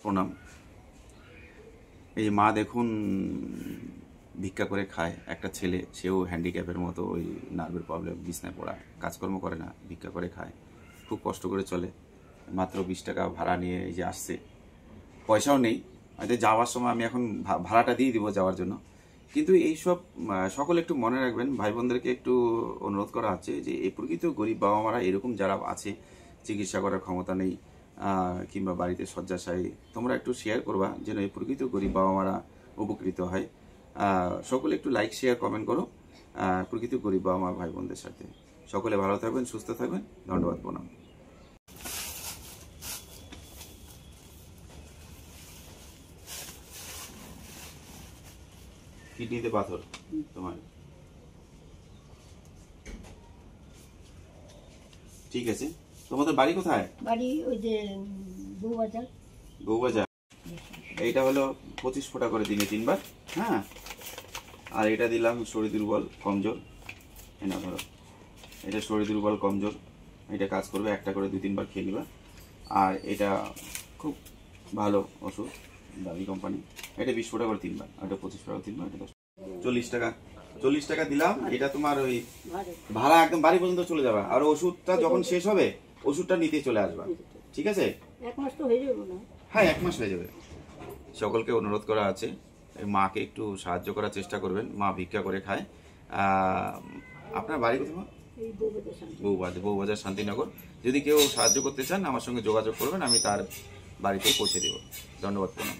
প্রণাম। এই মা দেখুন ভিক্ষা করে খায়, একটা ছেলে, সেও হ্যান্ডিক্যাপের মতো, ওই নার্ভের প্রবলেম, বিছনায় পড়া, কাজকর্ম করে না, ভিক্ষা করে খায়, খুব কষ্ট করে চলে। মাত্র 20 টাকা ভাড়া নিয়ে এই যে আসছে, পয়সাও নেই, হয়তো যাওয়ার সময় আমি এখন ভাড়াটা দিয়ে দিব যাওয়ার জন্য। কিন্তু এইসব সকলে একটু মনে রাখবেন, ভাই বোনদেরকে একটু অনুরোধ করা হচ্ছে যে এই প্রকৃত গরিব বাবা মারা এরকম যারা আছে, চিকিৎসা করার ক্ষমতা নেই কিংবা বাড়িতে শয্যাশায়ী, তোমরা একটু শেয়ার করবা যেন এই প্রকৃত গরিব বাবা মারা উপকৃত হয়। সকলে একটু লাইক শেয়ার কমেন্ট করো প্রকৃত গরিব বাবা মা ভাই বোনদের সাথে। সকলে ভালো থাকবেন, সুস্থ থাকবেন, ধন্যবাদ, প্রণাম। কিডনিতে পাথর তোমার, ঠিক আছে। তোমাদের বাড়ি কোথায়? বাড়ি ওই যে বউবাজার। বউবাজার। এইটা হলো 25 ফোঁটা করে দিনে 3 বার, হ্যাঁ। আর এটা দিলাম শরীর দুর্বল কমজোর, এনা ধরো, এটা শরীর দুর্বল কমজোর, এটা কাজ করবে, একটা করে 2-3 বার খেয়ে নিবা। আর এটা খুব ভালো ওষুধ, দামি কোম্পানি, এটা 20 ফোঁটা করে 3 বার, আর এটা 25 ফোঁটা করে 3 বার, এটা 40 টাকা। 40 টাকা দিলাম, এটা তোমার ওই ভাড়া একদম বাড়ি পর্যন্ত চলে যাবে। আর ওষুধটা যখন শেষ হবে ওষুধটা নিতে চলে আসবা, ঠিক আছে? 1 মাস তো হয়ে যাবে না? হ্যাঁ, 1 মাস হয়ে যাবে। সকলকে অনুরোধ করা আছে, মাকে একটু সাহায্য করার চেষ্টা করবেন, মা ভিক্ষা করে খায়। আপনার বাড়ি কোথায়? বউবাজার শান্তিনগর। যদি কেউ সাহায্য করতে চান আমার সঙ্গে যোগাযোগ করবেন, আমি তার বাড়িতেই পৌঁছে দেব। ধন্যবাদ, প্রণাম।